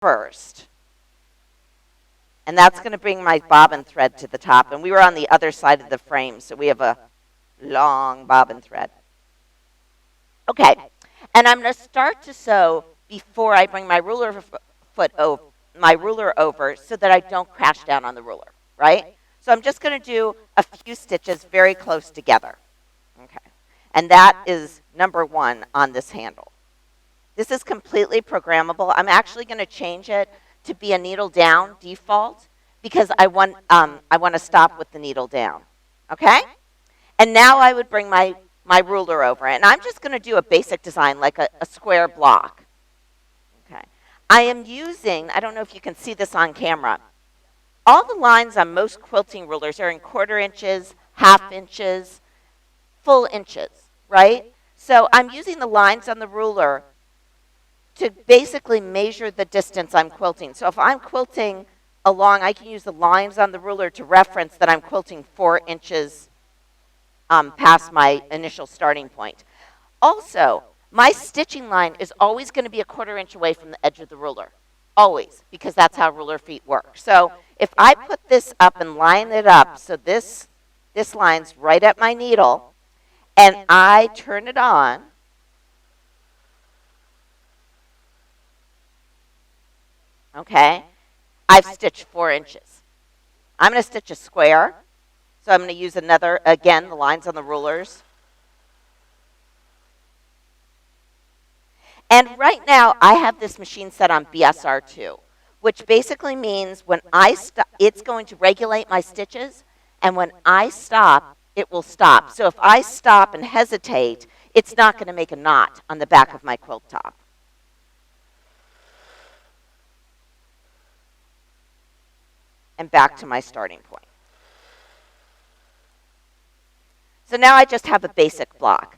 first. And that's going to bring my bobbin thread to the top. And we were on the other side of the frame, so we have a long bobbin thread. Okay, and I'm going to start to sew before I bring my ruler over so that I don't crash down on the ruler, right? So I'm just going to do a few stitches very close together. Okay, and that is number 1 on this handle. This is completely programmable. I'm actually going to change it to be a needle down default because I want to stop with the needle down. Okay? And now I would bring my ruler over, and I'm just going to do a basic design like a square block. Okay. I am using, I don't know if you can see this on camera, all the lines on most quilting rulers are in 1/4 inches, 1/2 inches, full inches, right? So I'm using the lines on the ruler to basically measure the distance I'm quilting. So if I'm quilting along, I can use the lines on the ruler to reference that I'm quilting 4 inches past my initial starting point. Also, my stitching line is always going to be a 1/4 inch away from the edge of the ruler. Always, because that's how ruler feet work. So if I put this up and line it up, so this line's right at my needle, and I turn it on, okay, I've stitched 4 inches. I'm going to stitch a square. So I'm going to use another, again, the lines on the rulers. And right now, I have this machine set on BSR2, which basically means when I stop, it's going to regulate my stitches, and when I stop, it will stop. So if I stop and hesitate, it's not going to make a knot on the back of my quilt top. And back to my starting point. So now I just have a basic block.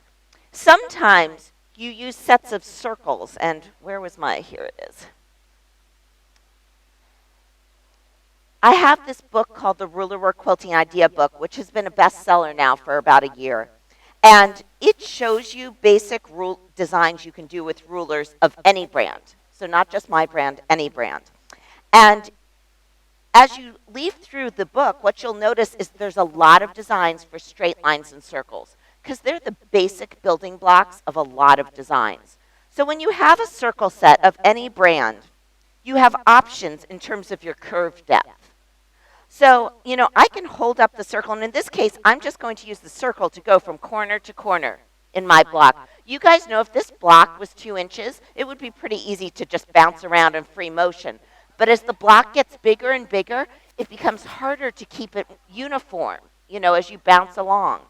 Sometimes you use sets of circles, and where was my, here it is. I have this book called the Rulerwork Quilting Idea Book, which has been a bestseller now for about a year. And it shows you basic designs you can do with rulers of any brand. So not just my brand, any brand. And as you leaf through the book, what you'll notice is there's a lot of designs for straight lines and circles because they're the basic building blocks of a lot of designs. So when you have a circle set of any brand, you have options in terms of your curve depth. So, you know, I can hold up the circle, and in this case, I'm just going to use the circle to go from corner to corner in my block. You guys know if this block was 2 inches, it would be pretty easy to just bounce around in free motion. But as the block gets bigger and bigger, it becomes harder to keep it uniform, you know, as you bounce along.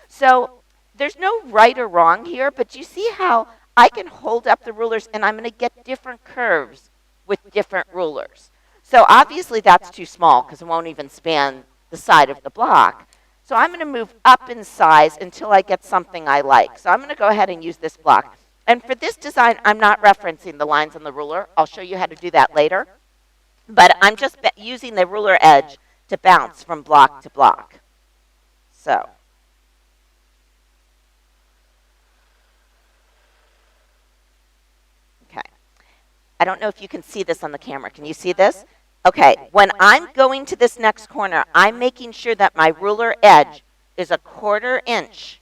So there's no right or wrong here, but you see how I can hold up the rulers and I'm going to get different curves with different rulers. So obviously that's too small because it won't even span the side of the block. So I'm going to move up in size until I get something I like. So I'm going to go ahead and use this block. And for this design, I'm not referencing the lines on the ruler. I'll show you how to do that later. But I'm just using the ruler edge to bounce from block to block. So. Okay. I don't know if you can see this on the camera. Can you see this? Okay. When I'm going to this next corner, I'm making sure that my ruler edge is a 1/4 inch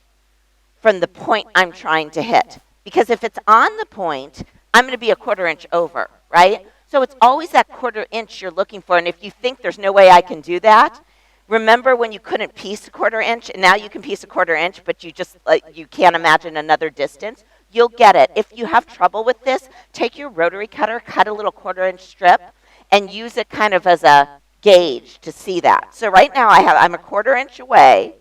from the point I'm trying to hit. Because if it's on the point, I'm going to be a 1/4 inch over, right? So it's always that 1/4 inch you're looking for. And if you think there's no way I can do that, remember when you couldn't piece a 1/4 inch, and now you can piece a 1/4 inch, but you just you can't imagine another distance? You'll get it. If you have trouble with this, take your rotary cutter, cut a little 1/4 inch strip, and use it kind of as a gauge to see that. So right now I'm a 1/4 inch away.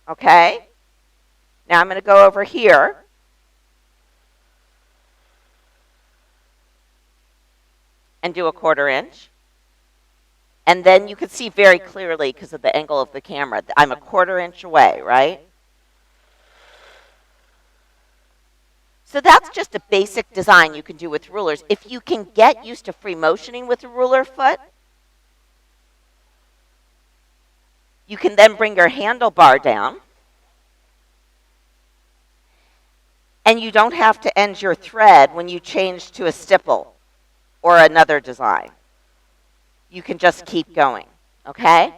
Okay? Now I'm going to go over here. And do a 1/4 inch. And then you can see very clearly because of the angle of the camera, I'm a 1/4 inch away, right? So that's just a basic design you can do with rulers. If you can get used to free motioning with a ruler foot, you can then bring your handlebar down. And you don't have to end your thread when you change to a stipple or another design. You can just keep going, okay?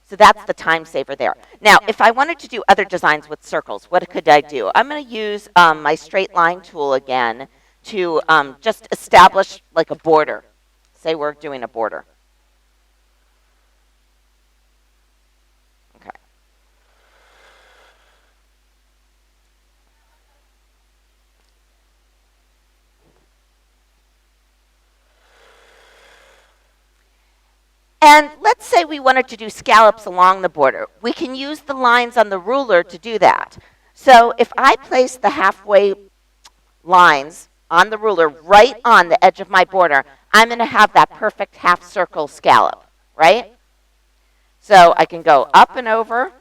So that's the time saver there. Now, if I wanted to do other designs with circles, what could I do? I'm going to use my straight line tool again to just establish like a border. Say we're doing a border. Okay. And let's say we wanted to do scallops along the border. We can use the lines on the ruler to do that. So if I place the halfway lines on the ruler right on the edge of my border, I'm going to have that perfect half circle scallop, right? So I can go up and over.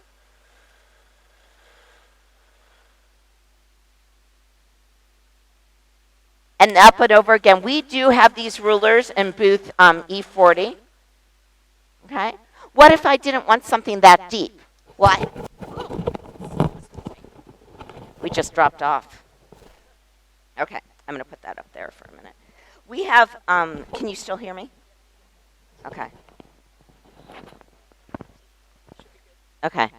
And up and over again. We do have these rulers in booth E40. Okay? What if I didn't want something that deep? What? We just dropped off. Okay, I'm going to put that up there for a minute. We have, can you still hear me? Okay. Okay.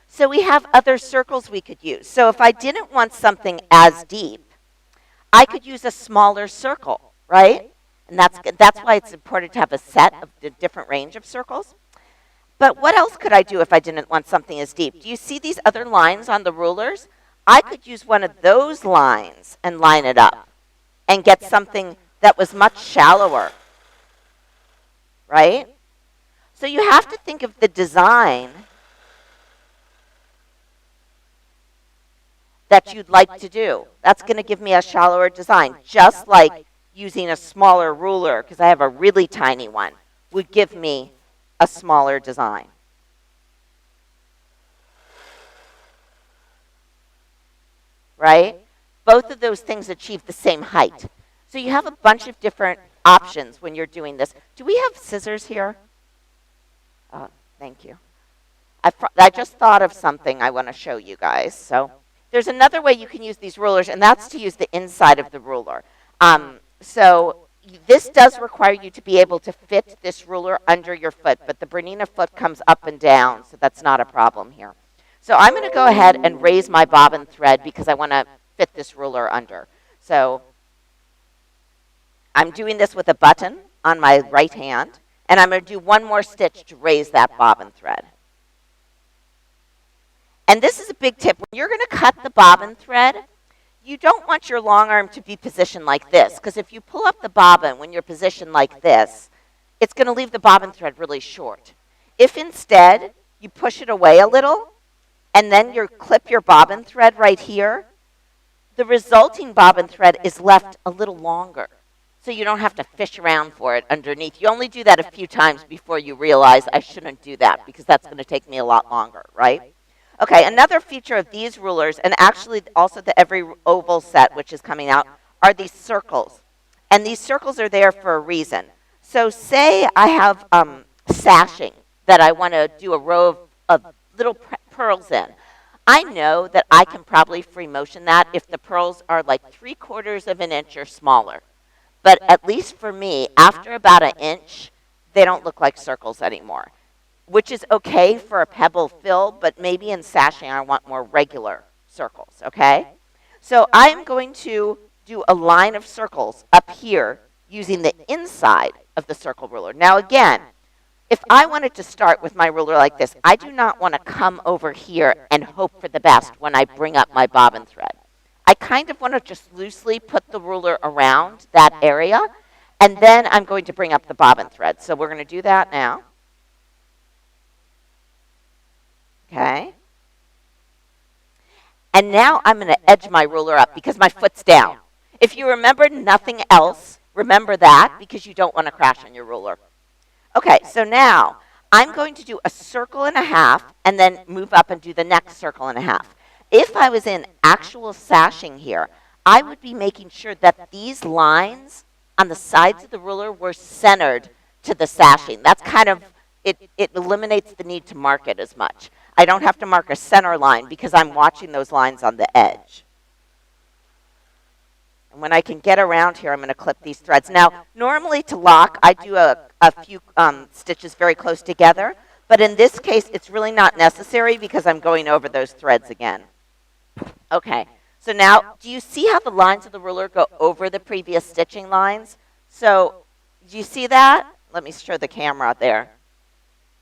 So we have other circles we could use. So if I didn't want something as deep, I could use a smaller circle, right? And that's why it's important to have a set of the different range of circles. But what else could I do if I didn't want something as deep? Do you see these other lines on the rulers? I could use one of those lines and line it up and get something that was much shallower, right? So you have to think of the design that you'd like to do. That's going to give me a shallower design, just like using a smaller ruler, because I have a really tiny one, would give me a smaller design. Right? Both of those things achieve the same height. So you have a bunch of different options when you're doing this. Do we have scissors here? Oh, thank you. I just thought of something I want to show you guys. So there's another way you can use these rulers, and that's to use the inside of the ruler. So this does require you to be able to fit this ruler under your foot, but the Bernina foot comes up and down, so that's not a problem here. So I'm going to go ahead and raise my bobbin thread because I want to fit this ruler under. So I'm doing this with a button on my right hand, and I'm going to do one more stitch to raise that bobbin thread. And this is a big tip. When you're going to cut the bobbin thread, you don't want your long arm to be positioned like this, because if you pull up the bobbin when you're positioned like this, it's going to leave the bobbin thread really short. If instead you push it away a little, and then you clip your bobbin thread right here, the resulting bobbin thread is left a little longer. So you don't have to fish around for it underneath. You only do that a few times before you realize I shouldn't do that, because that's going to take me a lot longer, right? Okay, another feature of these rulers, and actually also the every oval set which is coming out, are these circles. And these circles are there for a reason. So say I have sashing that I want to do a row of little pearls in. I know that I can probably free motion that if the pearls are like 3/4 of an inch or smaller. But at least for me, after about an inch, they don't look like circles anymore, which is okay for a pebble fill, but maybe in sashing I want more regular circles, okay? So I'm going to do a line of circles up here using the inside of the circle ruler. Now again, if I wanted to start with my ruler like this, I do not want to come over here and hope for the best when I bring up my bobbin thread. I kind of want to just loosely put the ruler around that area, and then I'm going to bring up the bobbin thread. So we're going to do that now. Okay. And now I'm going to edge my ruler up because my foot's down. If you remember nothing else, remember that because you don't want to crash on your ruler. Okay, so now I'm going to do a circle and a half and then move up and do the next circle and a half. If I was in actual sashing here, I would be making sure that these lines on the sides of the ruler were centered to the sashing. That's kind of, it eliminates the need to mark it as much. I don't have to mark a center line because I'm watching those lines on the edge. And when I can get around here, I'm going to clip these threads. Now, normally to lock, I do a few stitches very close together. But in this case, it's really not necessary because I'm going over those threads again. Okay, so now, do you see how the lines of the ruler go over the previous stitching lines? So, do you see that? Let me show the camera there.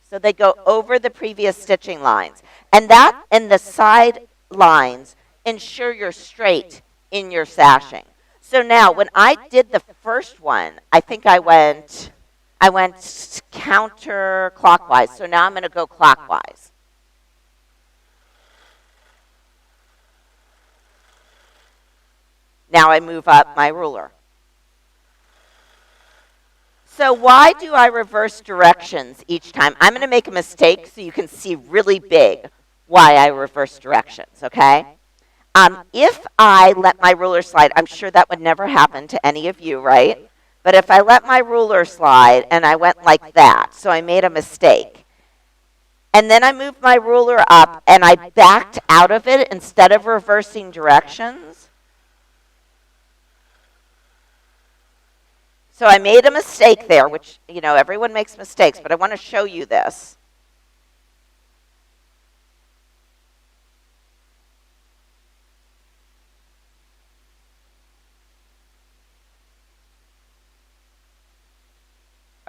So they go over the previous stitching lines. And that and the side lines ensure you're straight in your sashing. So now, when I did the first one, I think I went counterclockwise. So now I'm going to go clockwise. Now I move up my ruler. So why do I reverse directions each time? I'm going to make a mistake so you can see really big why I reverse directions, okay? If I let my ruler slide, I'm sure that would never happen to any of you, right? But if I let my ruler slide and I went like that, so I made a mistake, and then I moved my ruler up and I backed out of it instead of reversing directions, so I made a mistake there, which, you know, everyone makes mistakes, but I want to show you this.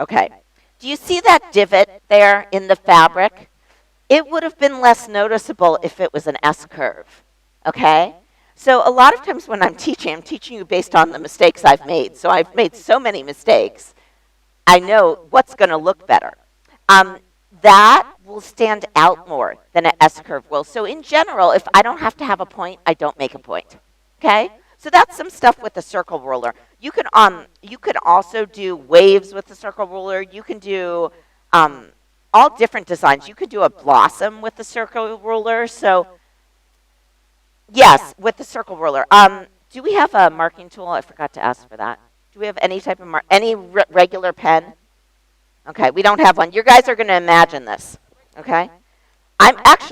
Okay. Do you see that divot there in the fabric? It would have been less noticeable if it was an S-curve. Okay? So a lot of times when I'm teaching you based on the mistakes I've made. So I've made so many mistakes, I know what's going to look better. That will stand out more than an S-curve will. So in general, if I don't have to have a point, I don't make a point. Okay? So that's some stuff with the circle ruler. You could also do waves with the circle ruler. You can do all different designs. You could do a blossom with the circle ruler. So yes, with the circle ruler. Do we have a marking tool? I forgot to ask for that. Do we have any type of any regular pen? Okay, we don't have one. You guys are going to imagine this. Okay, I'm going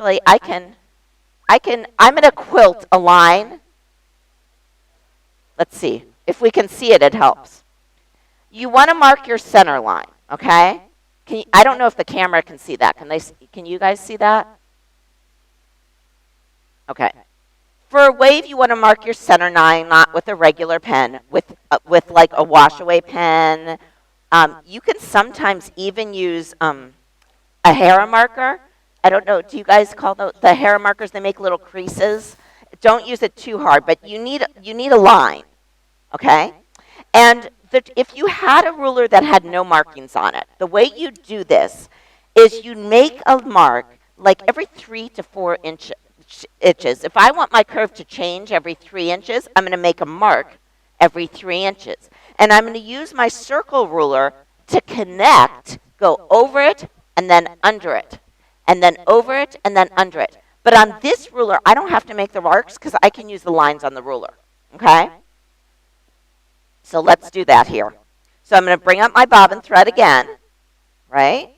to quilt a line. Let's see. If we can see it, it helps. You want to mark your center line, okay? I don't know if the camera can see that. Can you guys see that? Okay. For a wave, you want to mark your center line, not with a regular pen, with like a wash-away pen. You can sometimes even use a hair marker. I don't know. Do you guys call the hair markers? They make little creases. Don't use it too hard, but you need a line, okay? And if you had a ruler that had no markings on it, the way you do this is you make a mark like every 3 to 4 inches. If I want my curve to change every 3 inches, I'm going to make a mark every 3 inches. And I'm going to use my circle ruler to connect, go over it, and then under it, and then over it, and then under it. But on this ruler, I don't have to make the marks because I can use the lines on the ruler, okay? So let's do that here. So I'm going to bring up my bobbin thread again, right?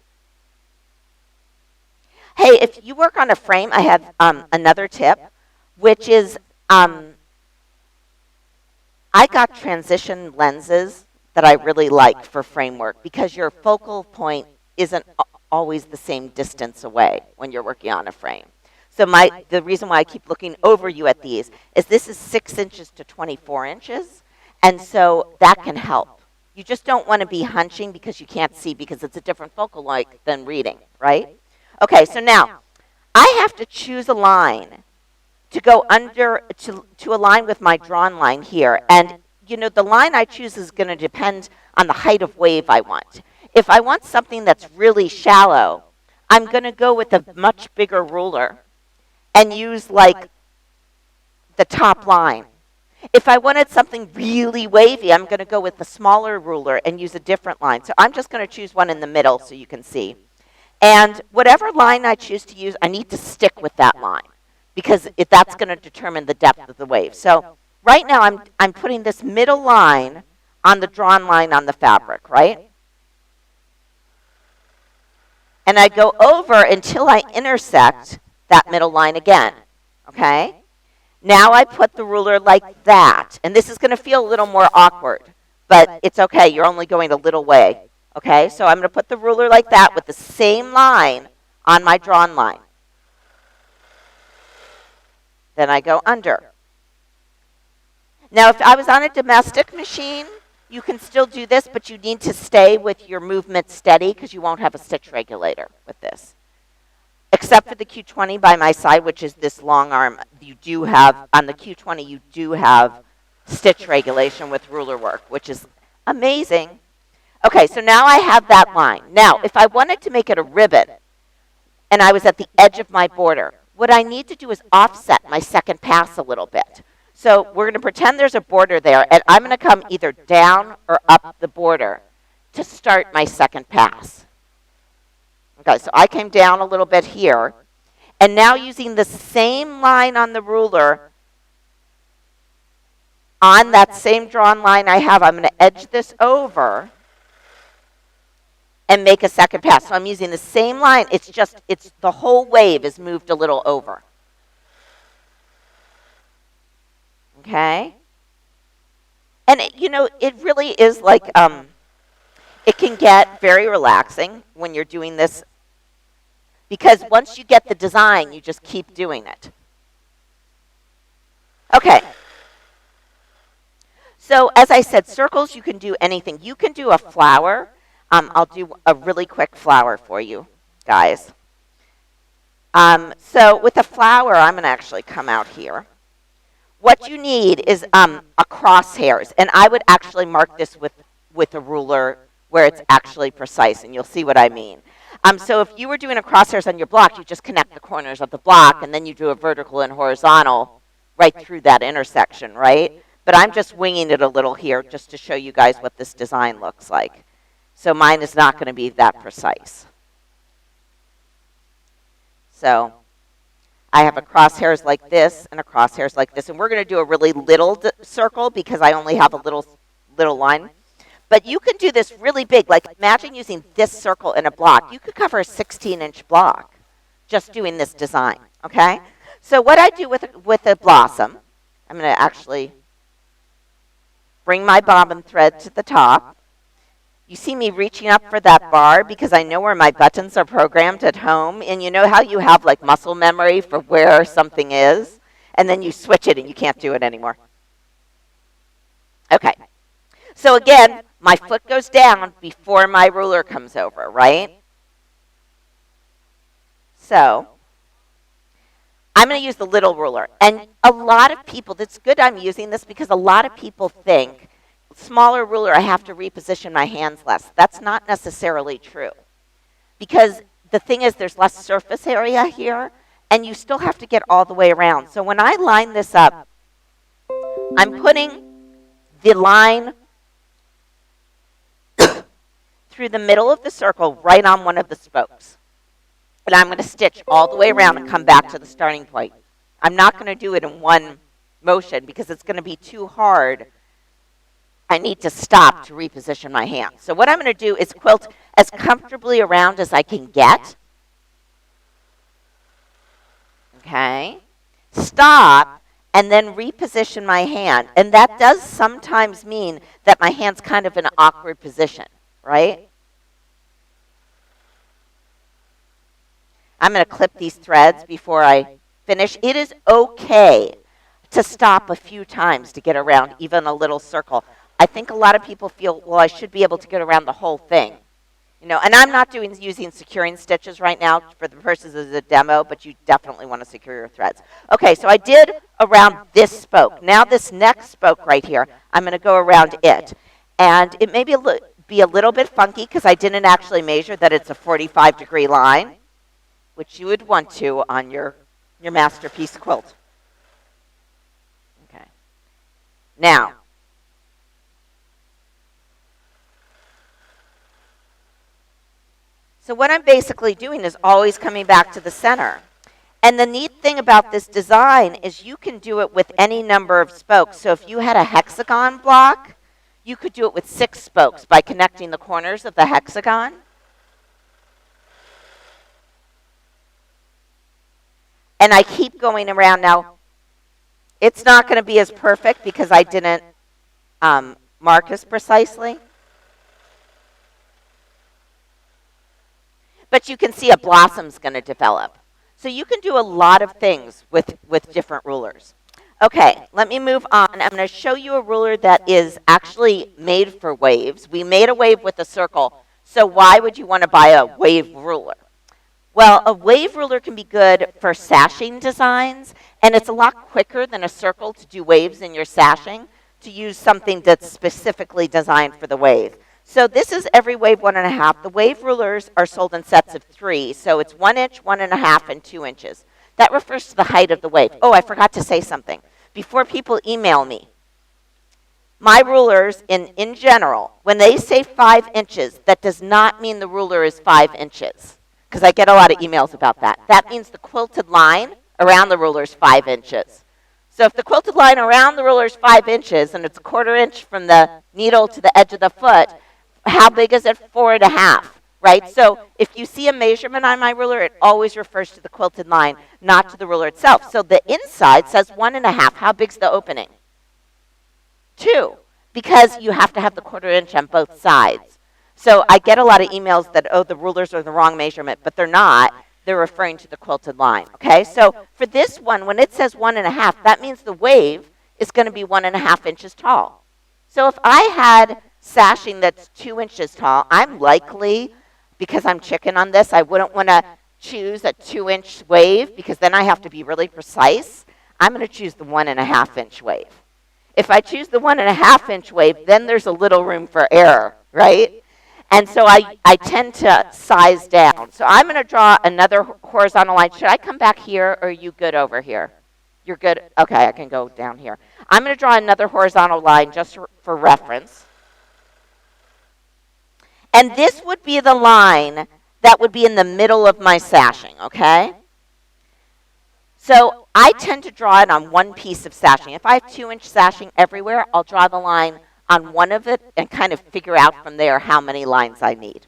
Hey, if you work on a frame, I have another tip, which is I got transition lenses that I really like for framework because your focal point isn't always the same distance away when you're working on a frame. So the reason why I keep looking over you at these is this is 6 inches to 24 inches, and so that can help. You just don't want to be hunching because you can't see because it's a different focal length than reading, right? Okay, so now I have to choose a line to go under to align with my drawn line here, and you know the line I choose is going to depend on the height of wave I want. If I want something that's really shallow, I'm going to go with a much bigger ruler and use like the top line. If I wanted something really wavy, I'm going to go with the smaller ruler and use a different line. So I'm just going to choose one in the middle so you can see. And whatever line I choose to use, I need to stick with that line because that's going to determine the depth of the wave. So right now I'm putting this middle line on the drawn line on the fabric, right? And I go over until I intersect that middle line again, okay? Now I put the ruler like that, and this is going to feel a little more awkward, but it's okay. You're only going a little way. Okay, so I'm going to put the ruler like that with the same line on my drawn line. Then I go under. Now, if I was on a domestic machine, you can still do this, but you need to stay with your movement steady because you won't have a stitch regulator with this. Except for the Q20 by my side, which is this long arm, you do have, on the Q20, you do have stitch regulation with ruler work, which is amazing. Okay, so now I have that line. Now, if I wanted to make it a ribbon, and I was at the edge of my border, what I need to do is offset my second pass a little bit. So we're going to pretend there's a border there, and I'm going to come either down or up the border to start my second pass. Okay, so I came down a little bit here, and now using the same line on the ruler, on that same drawn line I have, I'm going to edge this over and make a second pass. So I'm using the same line, it's the whole wave is moved a little over. Okay? And it really is like, it can get very relaxing when you're doing this, because once you get the design, you just keep doing it. Okay. So as I said, circles, you can do anything. You can do a flower. I'll do a really quick flower for you, guys. So with a flower, I'm going to actually come out here. What you need is a crosshairs, and I would actually mark this with a ruler where it's actually precise, and you'll see what I mean. So if you were doing a crosshairs on your block, you just connect the corners of the block, and then you do a vertical and horizontal right through that intersection, right? But I'm just winging it a little here just to show you guys what this design looks like. So mine is not going to be that precise. So I have a crosshairs like this and a crosshairs like this, and we're going to do a really little circle because I only have a little line. But you can do this really big. Like imagine using this circle in a block. You could cover a 16-inch block just doing this design, okay? So what I do with a blossom, I'm going to actually bring my bobbin thread to the top. You see me reaching up for that bar because I know where my buttons are programmed at home. And you know how you have like muscle memory for where something is? And then you switch it and you can't do it anymore. Okay. So again, my foot goes down before my ruler comes over, right? So I'm going to use the little ruler. And a lot of people, it's good I'm using this because a lot of people think, smaller ruler, I have to reposition my hands less. That's not necessarily true. Because the thing is, there's less surface area here, and you still have to get all the way around. So when I line this up, I'm putting the line through the middle of the circle right on one of the spokes. And I'm going to stitch all the way around and come back to the starting point. I'm not going to do it in one motion because it's going to be too hard. I need to stop to reposition my hand. So what I'm going to do is quilt as comfortably around as I can get. Okay. Stop and then reposition my hand. And that does sometimes mean that my hand's kind of in an awkward position, right? I'm going to clip these threads before I finish. It is okay to stop a few times to get around even a little circle. I think a lot of people feel, well, I should be able to get around the whole thing. And I'm not using securing stitches right now for the purposes of the demo, but you definitely want to secure your threads. Okay, so I did around this spoke. Now this next spoke right here, I'm going to go around it. And it may be a little bit funky because I didn't actually measure that it's a 45-degree line, which you would want to on your masterpiece quilt. Okay. Now, so what I'm basically doing is always coming back to the center. And the neat thing about this design is you can do it with any number of spokes. So if you had a hexagon block, you could do it with 6 spokes by connecting the corners of the hexagon. And I keep going around. Now, It's not going to be as perfect because I didn't mark as precisely. But you can see a blossom's going to develop. So you can do a lot of things with different rulers. Okay, let me move on. I'm going to show you a ruler that is actually made for waves. We made a wave with a circle, so why would you want to buy a wave ruler? Well, a wave ruler can be good for sashing designs, and it's a lot quicker than a circle to do waves in your sashing, to use something that's specifically designed for the wave. So this is every wave 1.5. The wave rulers are sold in sets of 3, so it's 1 inch, 1.5, and 2 inches. That refers to the height of the wave. Oh, I forgot to say something. Before people email me, my rulers, in general, when they say 5 inches, that does not mean the ruler is 5 inches, because I get a lot of emails about that. That means the quilted line around the ruler is 5 inches. So if the quilted line around the ruler is 5 inches, and it's 1/4 inch from the needle to the edge of the foot, how big is it? 4.5, right? So if you see a measurement on my ruler, it always refers to the quilted line, not to the ruler itself. So the inside says 1.5. How big's the opening? 2, because you have to have the 1/4 inch on both sides. So I get a lot of emails that, oh, the rulers are the wrong measurement, but they're not. They're referring to the quilted line, okay? So for this one, when it says 1.5, that means the wave is going to be 1.5 inches tall. So if I had sashing that's 2 inches tall, I'm likely, because I'm chicken on this, I wouldn't want to choose a 2-inch wave because then I have to be really precise. I'm going to choose the 1.5 inch wave. If I choose the 1.5 inch wave, then there's a little room for error, right? And so I tend to size down. So I'm going to draw another horizontal line. Should I come back here, or are you good over here? You're good? Okay, I can go down here. I'm going to draw another horizontal line just for reference. And this would be the line that would be in the middle of my sashing, okay? So I tend to draw it on one piece of sashing. If I have 2-inch sashing everywhere, I'll draw the line on one of it and kind of figure out from there how many lines I need.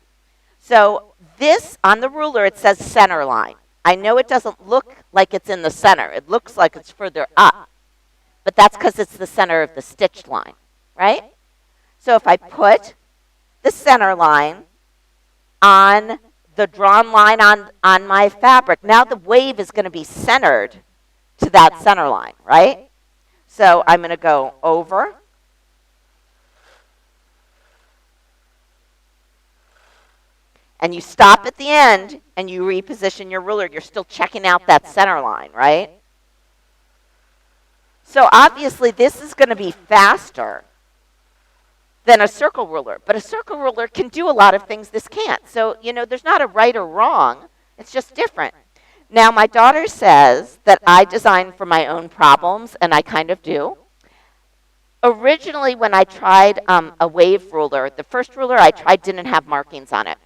So this, on the ruler, it says center line. I know it doesn't look like it's in the center. It looks like it's further up. But that's because it's the center of the stitched line, right? So if I put the center line on the drawn line on my fabric, now the wave is going to be centered to that center line, right? So I'm going to go over. And you stop at the end and you reposition your ruler. You're still checking out that center line, right? So obviously this is going to be faster than a circle ruler. But a circle ruler can do a lot of things this can't. So, there's not a right or wrong. It's just different. Now, my daughter says that I design for my own problems, and I kind of do. Originally, when I tried a wave ruler, the first ruler I tried didn't have markings on it.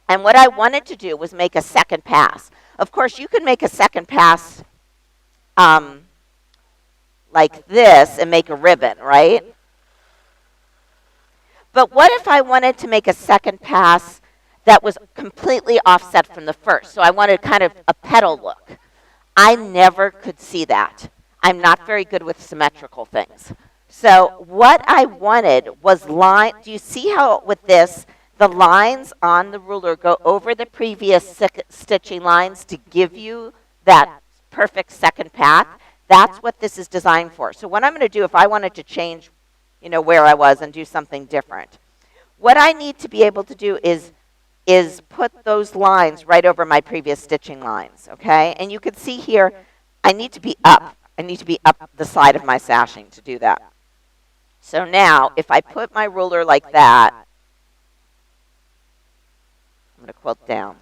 And what I wanted to do was make a second pass. Of course, you can make a second pass like this and make a ribbon, right? But what if I wanted to make a second pass that was completely offset from the first? So I wanted kind of a petal look. I never could see that. I'm not very good with symmetrical things. So what I wanted was line. Do you see how with this, the lines on the ruler go over the previous stitching lines to give you that perfect second path? That's what this is designed for. So what I'm going to do if I wanted to change where I was and do something different. What I need to be able to do is put those lines right over my previous stitching lines, okay? And you can see here, I need to be up. I need to be up the side of my sashing to do that. So now, if I put my ruler like that, I'm going to quilt down.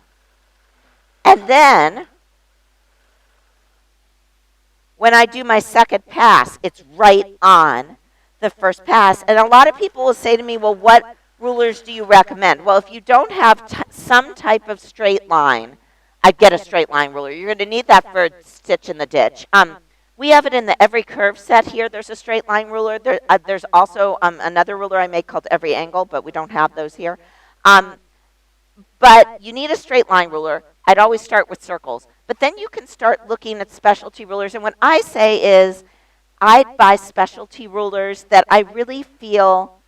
And then, when I do my second pass, it's right on the first pass. And a lot of people will say to me, well, what rulers do you recommend? Well, if you don't have some type of straight line, I'd get a straight line ruler. You're going to need that for stitch in the ditch. We have it in the Every Curve set here. There's a straight line ruler. There's also another ruler I make called Every Angle, but we don't have those here. But you need a straight line ruler. I'd always start with circles. But then you can start looking at specialty rulers. And what I say is, I'd buy specialty rulers that I really feel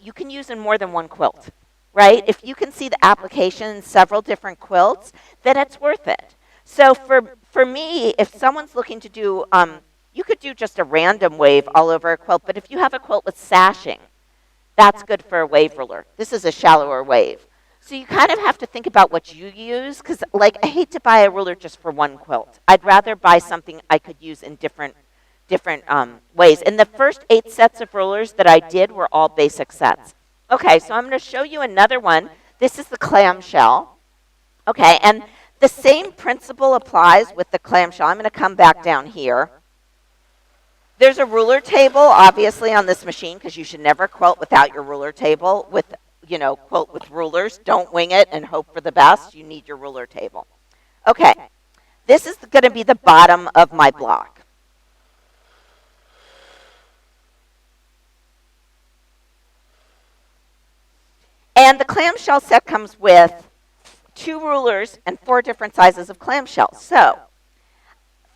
you can use in more than one quilt, right? If you can see the application in several different quilts, then it's worth it. So for me, if someone's looking to do, you could do just a random wave all over a quilt, but if you have a quilt with sashing, that's good for a wave ruler. This is a shallower wave. So you kind of have to think about what you use, because like I hate to buy a ruler just for one quilt. I'd rather buy something I could use in different ways. And the first 8 sets of rulers that I did were all basic sets. Okay, so I'm going to show you another one. This is the clamshell. Okay, and the same principle applies with the clamshell. I'm going to come back down here. There's a ruler table, obviously, on this machine, because you should never quilt without your ruler table. Quilt with rulers. Don't wing it and hope for the best. You need your ruler table. Okay, this is going to be the bottom of my block. And the clamshell set comes with 2 rulers and 4 different sizes of clamshell. So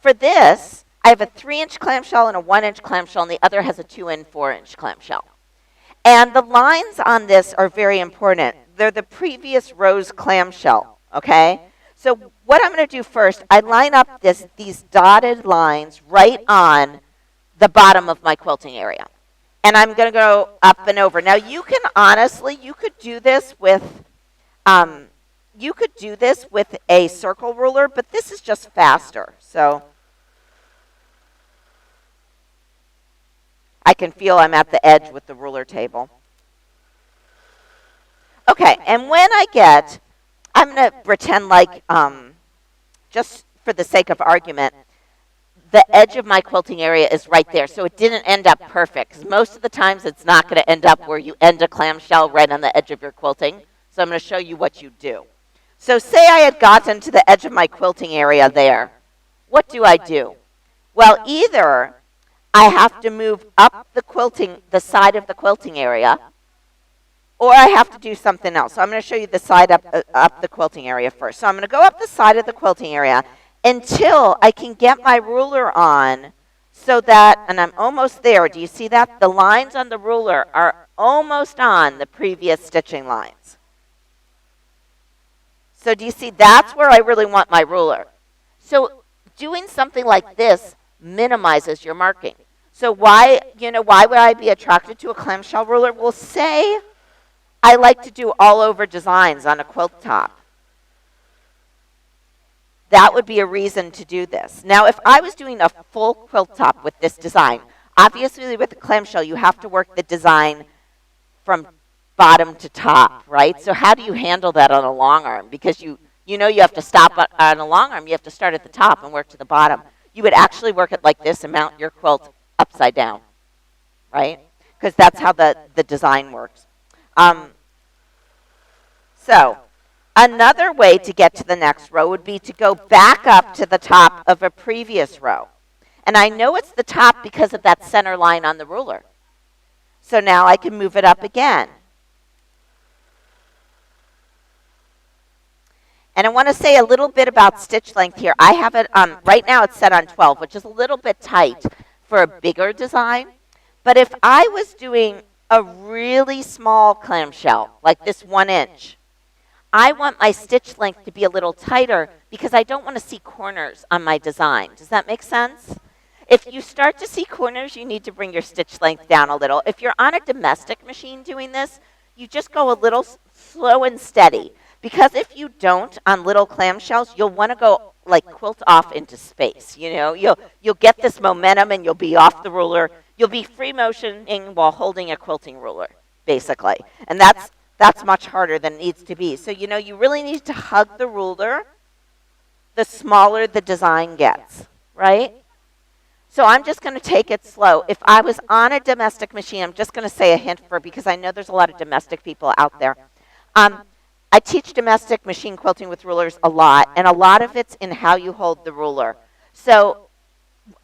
for this, I have a 3-inch clamshell and a 1-inch clamshell, and the other has a 2 and 4-inch clamshell. And the lines on this are very important. They're the previous row's clamshell, okay? So what I'm going to do first, I line up these dotted lines right on the bottom of my quilting area. And I'm going to go up and over. Now you can honestly, you could do this with a circle ruler, but this is just faster. So I can feel I'm at the edge with the ruler table. Okay, and when I'm going to pretend like, just for the sake of argument, the edge of my quilting area is right there, so it didn't end up perfect. 'Cause most of the times it's not going to end up where you end a clamshell right on the edge of your quilting. So I'm going to show you what you do. So say I had gotten to the edge of my quilting area there. What do I do? Well, either I have to move up the side of the quilting area, or I have to do something else. So I'm going to show you the side up the quilting area first. So I'm going to go up the side of the quilting area until I can get my ruler on so that, and I'm almost there. Do you see that? The lines on the ruler are almost on the previous stitching lines. So do you see? That's where I really want my ruler. So doing something like this minimizes your marking. So why would I be attracted to a clamshell ruler? Well, say I like to do all over designs on a quilt top. That would be a reason to do this. Now, if I was doing a full quilt top with this design, obviously with the clamshell, you have to work the design from bottom to top, right? So how do you handle that on a long arm? Because you have to stop on a long arm. You have to start at the top and work to the bottom. You would actually work it like this and mount your quilt upside down, right? Because that's how the design works. So another way to get to the next row would be to go back up to the top of a previous row. And I know it's the top because of that center line on the ruler. So now I can move it up again. And I want to say a little bit about stitch length here. I have it, right now it's set on 12, which is a little bit tight for a bigger design. But if I was doing a really small clamshell, like this 1-inch, I want my stitch length to be a little tighter because I don't want to see corners on my design. Does that make sense? If you start to see corners, you need to bring your stitch length down a little. If you're on a domestic machine doing this, you just go a little slow and steady. Because if you don't, on little clamshells, you'll want to go like quilt off into space. You'll get this momentum and you'll be off the ruler. You'll be free motioning while holding a quilting ruler, basically. And that's much harder than it needs to be. So, you really need to hug the ruler the smaller the design gets, right? So I'm just going to take it slow. If I was on a domestic machine, I'm just going to say a hint because I know there's a lot of domestic people out there. I teach domestic machine quilting with rulers a lot, and a lot of it's in how you hold the ruler. So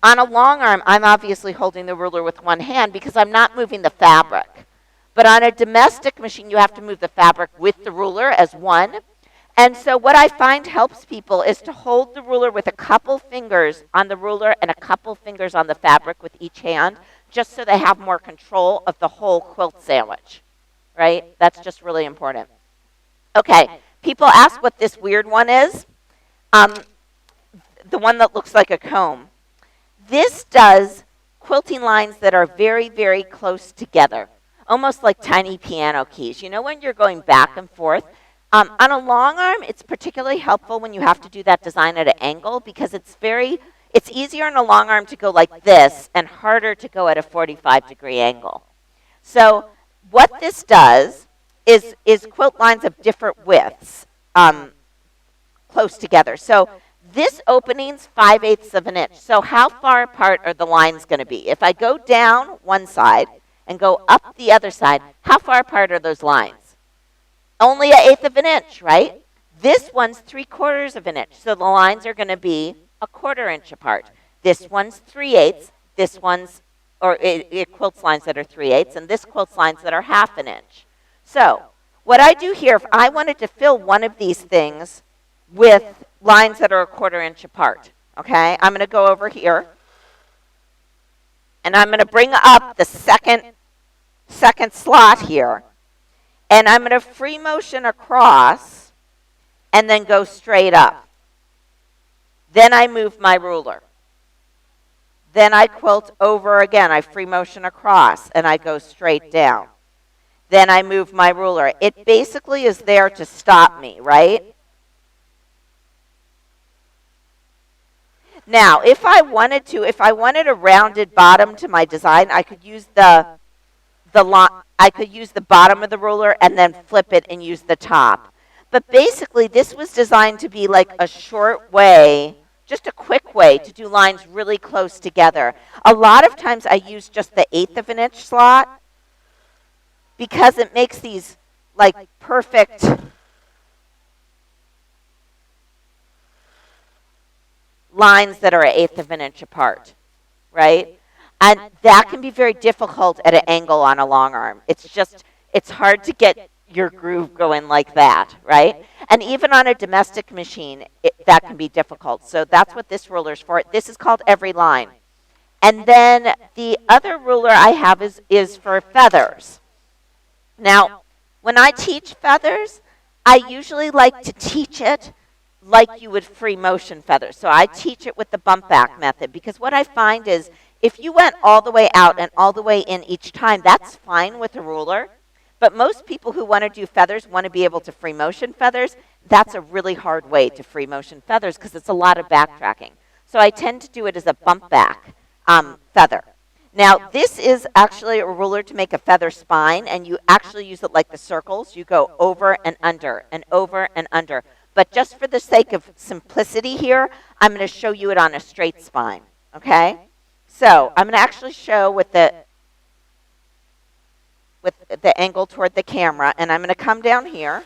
on a long arm, I'm obviously holding the ruler with one hand because I'm not moving the fabric. But on a domestic machine, you have to move the fabric with the ruler as one. And so what I find helps people is to hold the ruler with a couple fingers on the ruler and a couple fingers on the fabric with each hand, just so they have more control of the whole quilt sandwich, right? That's just really important. Okay, people ask what this weird one is. The one that looks like a comb. This does quilting lines that are very, very close together, almost like tiny piano keys. You know when you're going back and forth? On a long arm, it's particularly helpful when you have to do that design at an angle because it's easier in a long arm to go like this and harder to go at a 45-degree angle. So what this does is quilt lines of different widths close together. So this opening's 5/8 of an inch. So how far apart are the lines going to be? If I go down one side and go up the other side, how far apart are those lines? Only 1/8 of an inch, right? This one's 3/4 of an inch. So the lines are going to be 1/4 inch apart. This one's 3/8. This one's, or it quilts lines that are 3/8, and this quilts lines that are 1/2 an inch. So what I do here, if I wanted to fill one of these things with lines that are 1/4 inch apart, okay, I'm going to go over here, and I'm going to bring up the second slot here, and I'm going to free motion across and then go straight up. Then I move my ruler. Then I quilt over again. I free motion across and I go straight down. Then I move my ruler. It basically is there to stop me, right? Now, if I wanted a rounded bottom to my design, I could use the bottom of the ruler and then flip it and use the top. But basically, this was designed to be like a short way, just a quick way to do lines really close together. A lot of times I use just the 1/8 of an inch slot because it makes these like perfect lines that are 1/8 of an inch apart, right? And that can be very difficult at an angle on a long arm. It's hard to get your groove going like that, right? And even on a domestic machine, that can be difficult. So that's what this ruler's for. This is called every line. And then the other ruler I have is for feathers. Now, when I teach feathers, I usually like to teach it like you would free motion feathers. So I teach it with the bump back method because what I find is if you went all the way out and all the way in each time, that's fine with a ruler. But most people who want to do feathers want to be able to free motion feathers. That's a really hard way to free motion feathers because it's a lot of backtracking. So I tend to do it as a bump back feather. Now, this is actually a ruler to make a feather spine, and you actually use it like the circles. You go over and under and over and under. But just for the sake of simplicity here, I'm going to show you it on a straight spine, okay? So I'm going to actually show with the angle toward the camera, and I'm going to come down here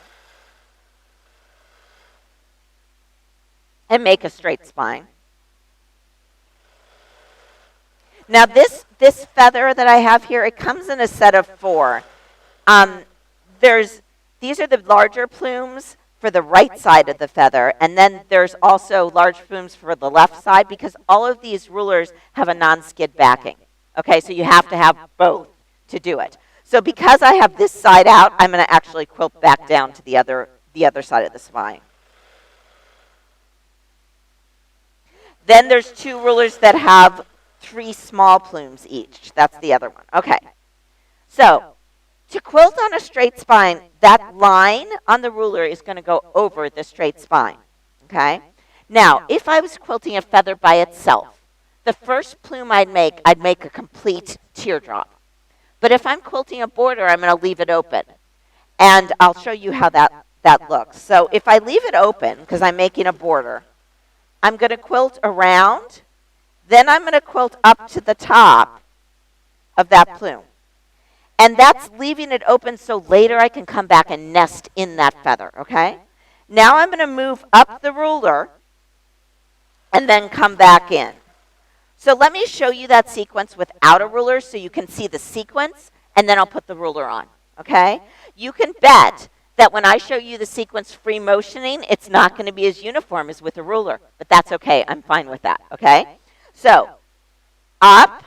and make a straight spine. Now this feather that I have here, it comes in a set of 4. These are the larger plumes for the right side of the feather, and then there's also large plumes for the left side because all of these rulers have a non-skid backing. Okay, so you have to have both to do it. So because I have this side out, I'm going to actually quilt back down to the other side of the spine. Then there's 2 rulers that have 3 small plumes each. That's the other one. Okay. So to quilt on a straight spine, that line on the ruler is going to go over the straight spine. Okay? Now, if I was quilting a feather by itself, the first plume I'd make a complete teardrop. But if I'm quilting a border, I'm going to leave it open. And I'll show you how that looks. So if I leave it open, because I'm making a border, I'm going to quilt around. Then I'm going to quilt up to the top of that plume. And that's leaving it open so later I can come back and nest in that feather, okay? Now I'm going to move up the ruler and then come back in. So let me show you that sequence without a ruler so you can see the sequence, and then I'll put the ruler on, okay? You can bet that when I show you the sequence free motioning, it's not going to be as uniform as with a ruler. But that's okay. I'm fine with that. Okay? So, up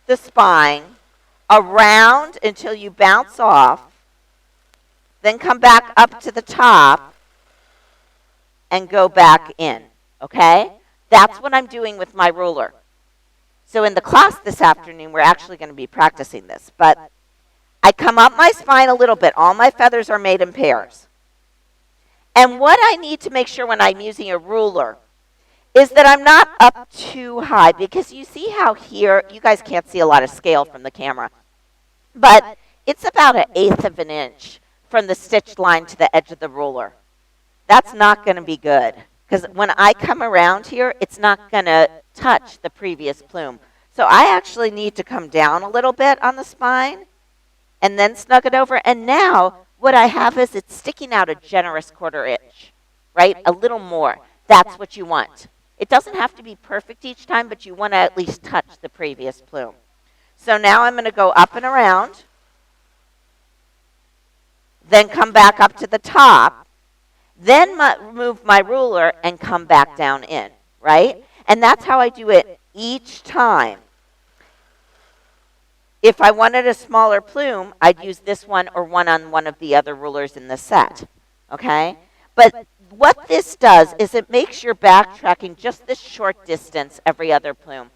the spine, around until you bounce off, then come back up to the top and go back in. Okay? That's what I'm doing with my ruler. So in the class this afternoon, we're actually going to be practicing this. But I come up my spine a little bit. All my feathers are made in pairs. And what I need to make sure when I'm using a ruler is that I'm not up too high. Because you see how here, you guys can't see a lot of scale from the camera. But it's about 1/8 of an inch from the stitched line to the edge of the ruler. That's not going to be good. Because when I come around here, it's not going to touch the previous plume. So I actually need to come down a little bit on the spine and then snug it over. And now what I have is it's sticking out a generous 1/4 inch, right? A little more. That's what you want. It doesn't have to be perfect each time, but you want to at least touch the previous plume. So now I'm going to go up and around, then come back up to the top, then move my ruler and come back down in, right? And that's how I do it each time. If I wanted a smaller plume, I'd use this one or one on one of the other rulers in the set, okay? But what this does is it makes your backtracking just this short distance every other plume.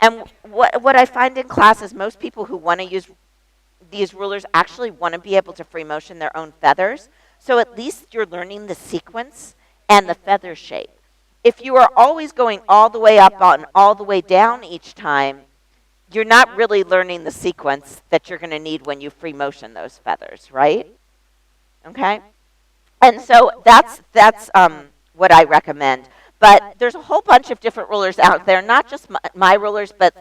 And what I find in class is most people who want to use these rulers actually want to be able to free motion their own feathers. So at least you're learning the sequence and the feather shape. If you are always going all the way up and all the way down each time, you're not really learning the sequence that you're going to need when you free motion those feathers, right? Okay? And so that's what I recommend. But there's a whole bunch of different rulers out there, not just my rulers, but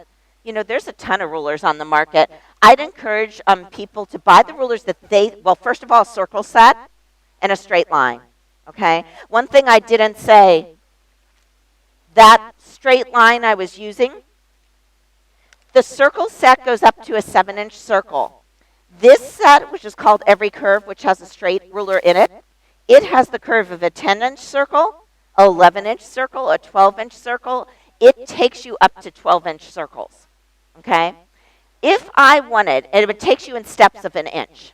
you know, there's a ton of rulers on the market. I'd encourage people to buy the rulers that well, first of all, a circle set and a straight line, okay? One thing I didn't say, that straight line I was using, the circle set goes up to a 7-inch circle. This set, which is called Every Curve, which has a straight ruler in it, it has the curve of a 10-inch circle, a 11-inch circle, a 12-inch circle. It takes you up to 12-inch circles, okay? If I wanted, and it takes you in steps of an inch.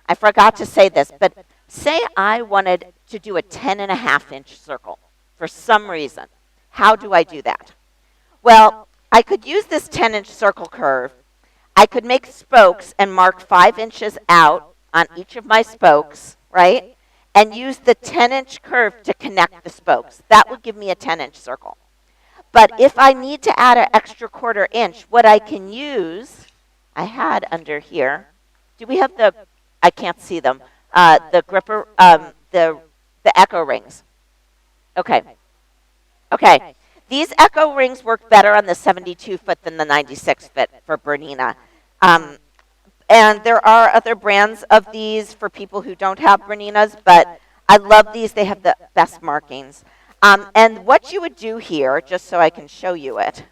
I forgot to say this, but say I wanted to do a 10.5-inch circle for some reason. How do I do that? Well, I could use this 10-inch circle curve. I could make spokes and mark 5 inches out on each of my spokes, right? And use the 10-inch curve to connect the spokes. That would give me a 10-inch circle. But if I need to add an extra 1/4 inch, what I can use, I had under here, do we have the, I can't see them, the gripper, the echo rings. Okay. Okay. These echo rings work better on the 72 foot than the 96 foot for Bernina. And there are other brands of these for people who don't have Berninas, but I love these. They have the best markings. And what you would do here, just so I can show you it.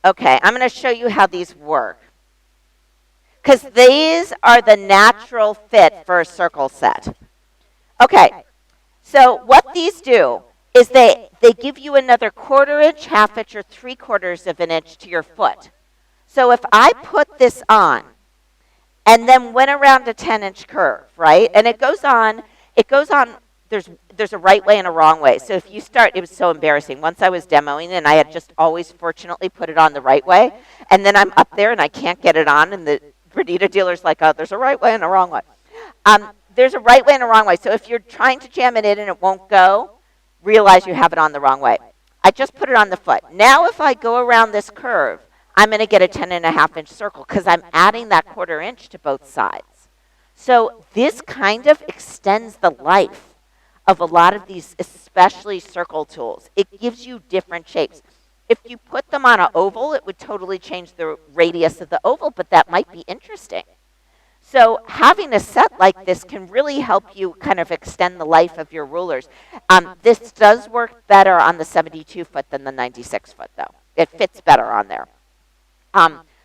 Okay, I'm going to show you how these work. Because these are the natural fit for a circle set. Okay, so what these do is they give you another 1/4 inch, 1/2 inch, or 3/4 of an inch to your foot. So if I put this on and then went around a 10-inch curve, right? And it goes on, there's a right way and a wrong way. So if you start, it was so embarrassing. Once I was demoing and I had just always fortunately put it on the right way, and then I'm up there and I can't get it on, and the Bernina dealer's like, oh, there's a right way and a wrong way. There's a right way and a wrong way. So if you're trying to jam it in and it won't go, realize you have it on the wrong way. I just put it on the foot. Now if I go around this curve, I'm going to get a 10.5-inch circle because I'm adding that 1/4 inch to both sides. So this kind of extends the life of a lot of these, especially circle tools. It gives you different shapes. If you put them on an oval, it would totally change the radius of the oval, but that might be interesting. So having a set like this can really help you kind of extend the life of your rulers. This does work better on the 72 foot than the 96 foot though. It fits better on there.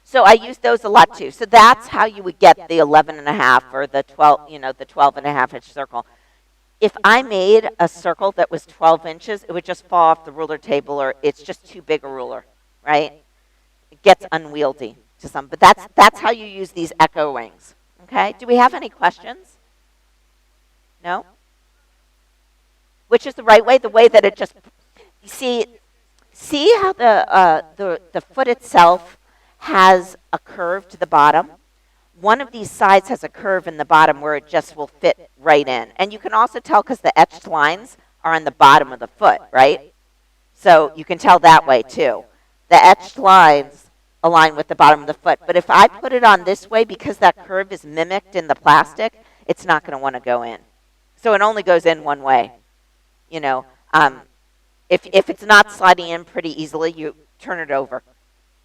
So I use those a lot too. So that's how you would get the 11 and a half or the 12, the 12 and a half inch circle. If I made a circle that was 12 inches, it would just fall off the ruler table, or it's just too big a ruler, right? It gets unwieldy to some, but that's how you use these echo rings. Okay? Do we have any questions? No? Which is the right way? The way that it just, you see how the foot itself has a curve to the bottom? One of these sides has a curve in the bottom where it just will fit right in. And you can also tell because the etched lines are on the bottom of the foot, right? So you can tell that way too. The etched lines align with the bottom of the foot. But if I put it on this way, because that curve is mimicked in the plastic, it's not going to want to go in. So it only goes in one way. If it's not sliding in pretty easily, you turn it over.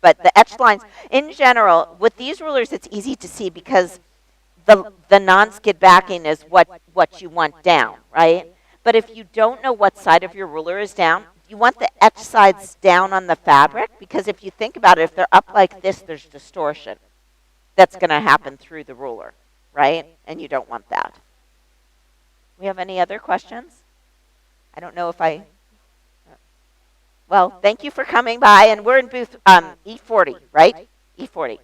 But the etched lines, in general, with these rulers, it's easy to see because the non-skid backing is what you want down, right? But if you don't know what side of your ruler is down, you want the etched sides down on the fabric, because if you think about it, if they're up like this, there's distortion that's going to happen through the ruler, right? And you don't want that. We have any other questions? I don't know if I... Well, thank you for coming by, and we're in booth E40, right? E40.